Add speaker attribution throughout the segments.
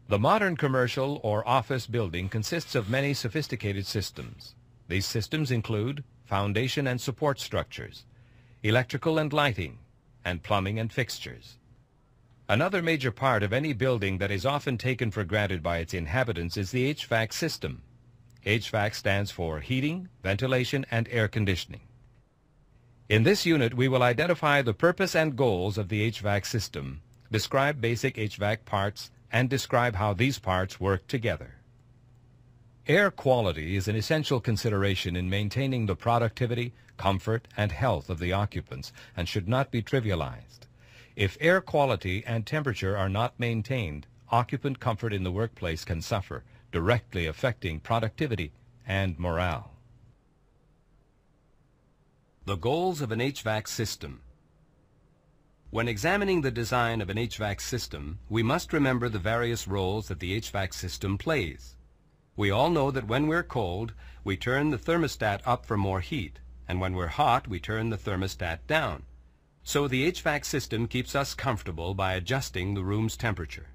Speaker 1: The modern commercial or office building consists of many sophisticated systems. These systems include foundation and support structures, electrical and lighting, and plumbing and fixtures. Another major part of any building that is often taken for granted by its inhabitants is the HVAC system. HVAC stands for heating, ventilation, and air conditioning. In this unit, we will identify the purpose and goals of the HVAC system, describe basic HVAC parts, and describe how these parts work together. Air quality is an essential consideration in maintaining the productivity, comfort, and health of the occupants and should not be trivialized. If air quality and temperature are not maintained, occupant comfort in the workplace can suffer, directly affecting productivity and morale. The goals of an HVAC system. When examining the design of an HVAC system, we must remember the various roles that the HVAC system plays. We all know that when we're cold, we turn the thermostat up for more heat, and when we're hot, we turn the thermostat down. So the HVAC system keeps us comfortable by adjusting the room's temperature.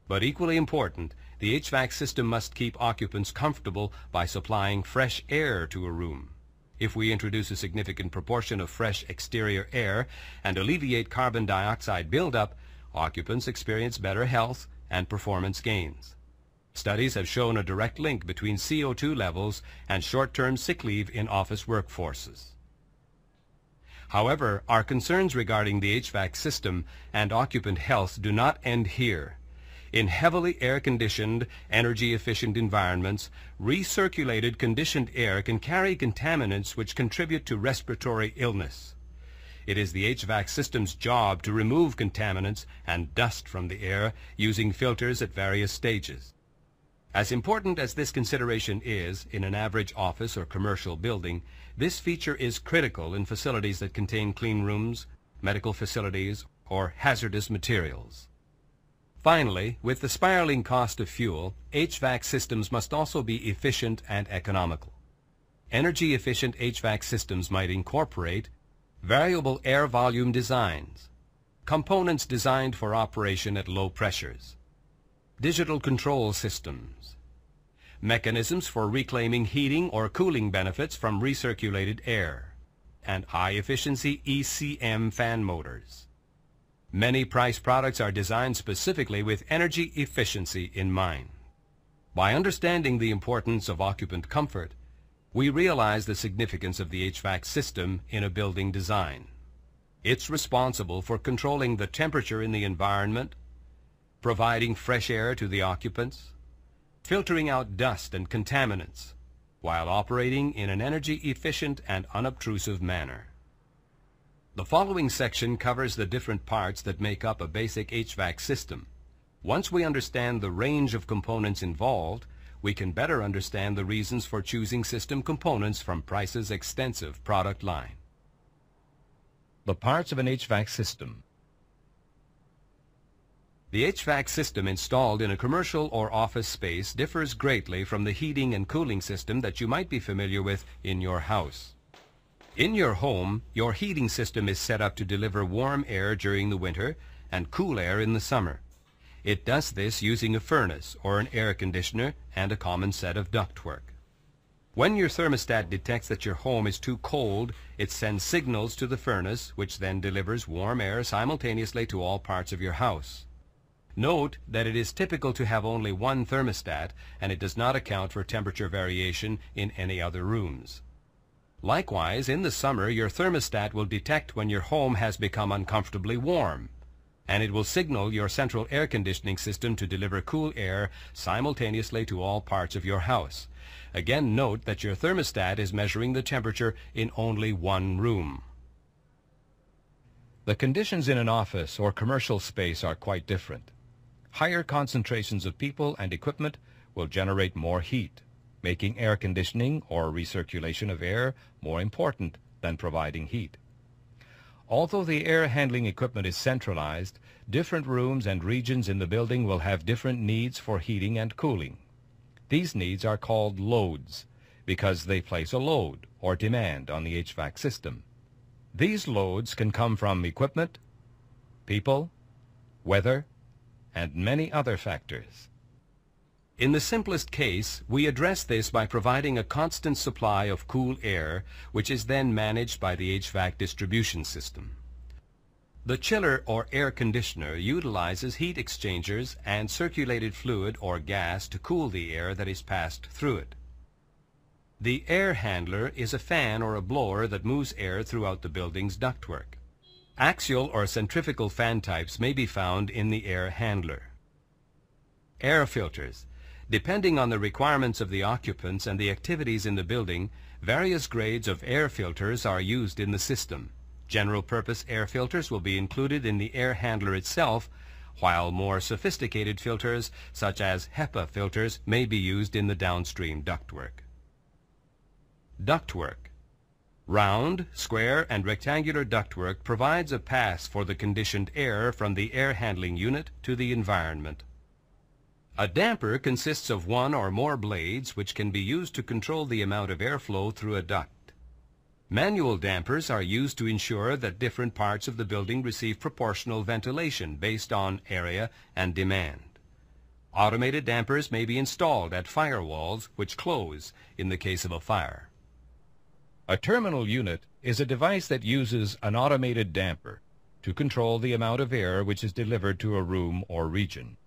Speaker 1: But equally important, the HVAC system must keep occupants comfortable by supplying fresh air to a room. If we introduce a significant proportion of fresh exterior air and alleviate carbon dioxide buildup, occupants experience better health and performance gains. Studies have shown a direct link between CO2 levels and short-term sick leave in office workforces. However, our concerns regarding the HVAC system and occupant health do not end here. In heavily air-conditioned, energy-efficient environments, recirculated conditioned air can carry contaminants which contribute to respiratory illness. It is the HVAC system's job to remove contaminants and dust from the air using filters at various stages. As important as this consideration is in an average office or commercial building, this feature is critical in facilities that contain clean rooms, medical facilities, or hazardous materials. Finally, with the spiraling cost of fuel, HVAC systems must also be efficient and economical. Energy-efficient HVAC systems might incorporate variable air volume designs, components designed for operation at low pressures, digital control systems, mechanisms for reclaiming heating or cooling benefits from recirculated air, and high-efficiency ECM fan motors. Many price products are designed specifically with energy efficiency in mind. By understanding the importance of occupant comfort, we realize the significance of the HVAC system in a building design. It's responsible for controlling the temperature in the environment, providing fresh air to the occupants, filtering out dust and contaminants, while operating in an energy-efficient and unobtrusive manner. The following section covers the different parts that make up a basic HVAC system. Once we understand the range of components involved, we can better understand the reasons for choosing system components from Price's extensive product line. The parts of an HVAC system. The HVAC system installed in a commercial or office space differs greatly from the heating and cooling system that you might be familiar with in your house. In your home, your heating system is set up to deliver warm air during the winter and cool air in the summer. It does this using a furnace or an air conditioner and a common set of ductwork. When your thermostat detects that your home is too cold, it sends signals to the furnace, which then delivers warm air simultaneously to all parts of your house. Note that it is typical to have only one thermostat, and it does not account for temperature variation in any other rooms. Likewise, in the summer, your thermostat will detect when your home has become uncomfortably warm, and it will signal your central air conditioning system to deliver cool air simultaneously to all parts of your house. Again, note that your thermostat is measuring the temperature in only one room. The conditions in an office or commercial space are quite different. Higher concentrations of people and equipment will generate more heat, making air conditioning or recirculation of air more important than providing heat. Although the air handling equipment is centralized, different rooms and regions in the building will have different needs for heating and cooling. These needs are called loads because they place a load or demand on the HVAC system. These loads can come from equipment, people, weather, and many other factors. In the simplest case, we address this by providing a constant supply of cool air, which is then managed by the HVAC distribution system. The chiller or air conditioner utilizes heat exchangers and circulated fluid or gas to cool the air that is passed through it. The air handler is a fan or a blower that moves air throughout the building's ductwork. Axial or centrifugal fan types may be found in the air handler. Air filters. Depending on the requirements of the occupants and the activities in the building, various grades of air filters are used in the system. General-purpose air filters will be included in the air handler itself, while more sophisticated filters, such as HEPA filters, may be used in the downstream ductwork. Ductwork. Round, square, and rectangular ductwork provides a pass for the conditioned air from the air handling unit to the environment. A damper consists of one or more blades which can be used to control the amount of airflow through a duct. Manual dampers are used to ensure that different parts of the building receive proportional ventilation based on area and demand. Automated dampers may be installed at firewalls which close in the case of a fire. A terminal unit is a device that uses an automated damper to control the amount of air which is delivered to a room or region.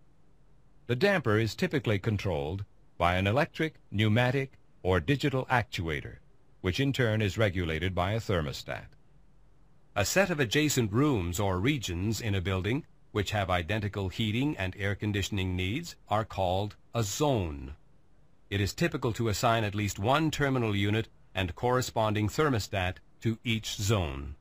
Speaker 1: The damper is typically controlled by an electric, pneumatic, or digital actuator, which in turn is regulated by a thermostat. A set of adjacent rooms or regions in a building which have identical heating and air conditioning needs are called a zone. It is typical to assign at least one terminal unit and corresponding thermostat to each zone.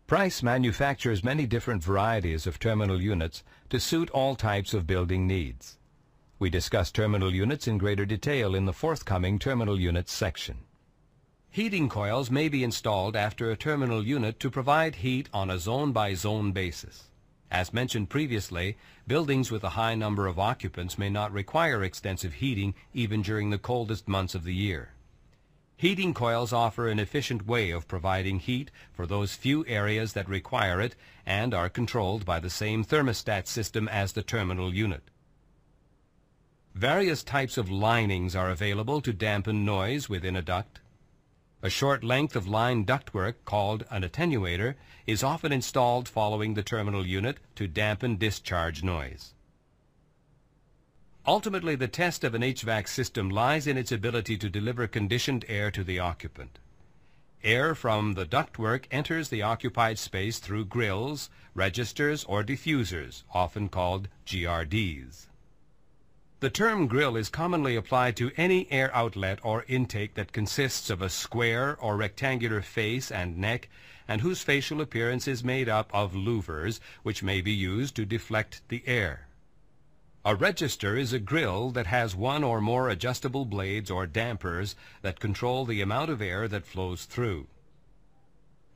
Speaker 1: Price manufactures many different varieties of terminal units to suit all types of building needs. We discuss terminal units in greater detail in the forthcoming terminal units section. Heating coils may be installed after a terminal unit to provide heat on a zone-by-zone basis. As mentioned previously, buildings with a high number of occupants may not require extensive heating even during the coldest months of the year. Heating coils offer an efficient way of providing heat for those few areas that require it and are controlled by the same thermostat system as the terminal unit. Various types of linings are available to dampen noise within a duct. A short length of line ductwork, called an attenuator, is often installed following the terminal unit to dampen discharge noise. Ultimately, the test of an HVAC system lies in its ability to deliver conditioned air to the occupant. Air from the ductwork enters the occupied space through grills, registers, or diffusers, often called GRDs. The term grill is commonly applied to any air outlet or intake that consists of a square or rectangular face and neck and whose facial appearance is made up of louvers which may be used to deflect the air. A register is a grill that has one or more adjustable blades or dampers that control the amount of air that flows through.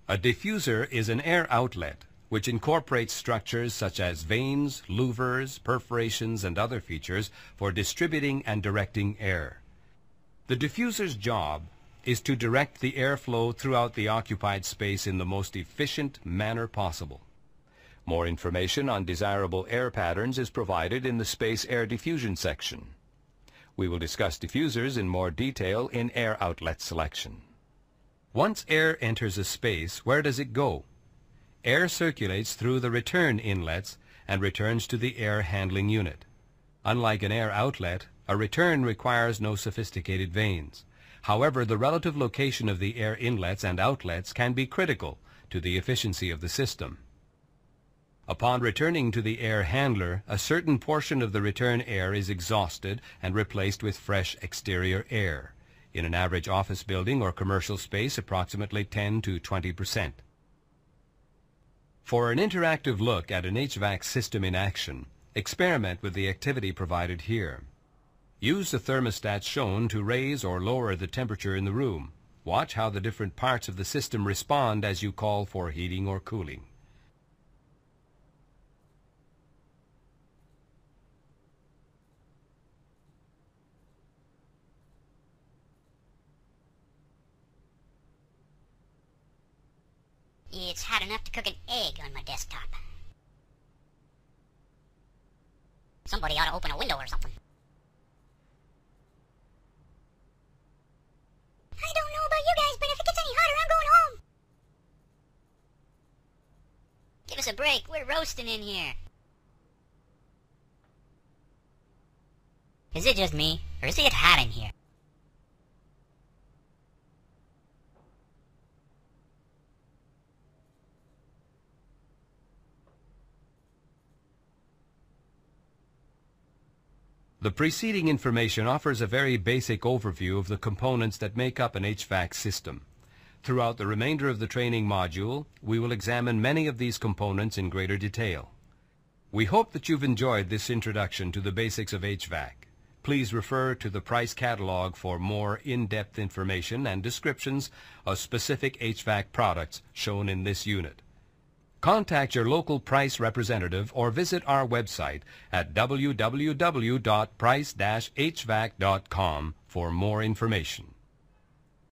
Speaker 1: A diffuser is an air outlet which incorporates structures such as vanes, louvers, perforations, and other features for distributing and directing air. The diffuser's job is to direct the airflow throughout the occupied space in the most efficient manner possible. More information on desirable air patterns is provided in the Space Air Diffusion section. We will discuss diffusers in more detail in air outlet selection. Once air enters a space, where does it go? Air circulates through the return inlets and returns to the air handling unit. Unlike an air outlet, a return requires no sophisticated vanes. However, the relative location of the air inlets and outlets can be critical to the efficiency of the system. Upon returning to the air handler, a certain portion of the return air is exhausted and replaced with fresh exterior air. In an average office building or commercial space, approximately 10 to 20%. For an interactive look at an HVAC system in action, experiment with the activity provided here. Use the thermostats shown to raise or lower the temperature in the room. Watch how the different parts of the system respond as you call for heating or cooling.
Speaker 2: It's hot enough to cook an egg on my desktop. Somebody ought to open a window or something. a break. We're roasting in here. Is it just me, or is it hot in here?
Speaker 1: The preceding information offers a very basic overview of the components that make up an HVAC system. Throughout the remainder of the training module, we will examine many of these components in greater detail. We hope that you've enjoyed this introduction to the basics of HVAC. Please refer to the price catalog for more in-depth information and descriptions of specific HVAC products shown in this unit. Contact your local price representative or visit our website at www.price-hvac.com for more information.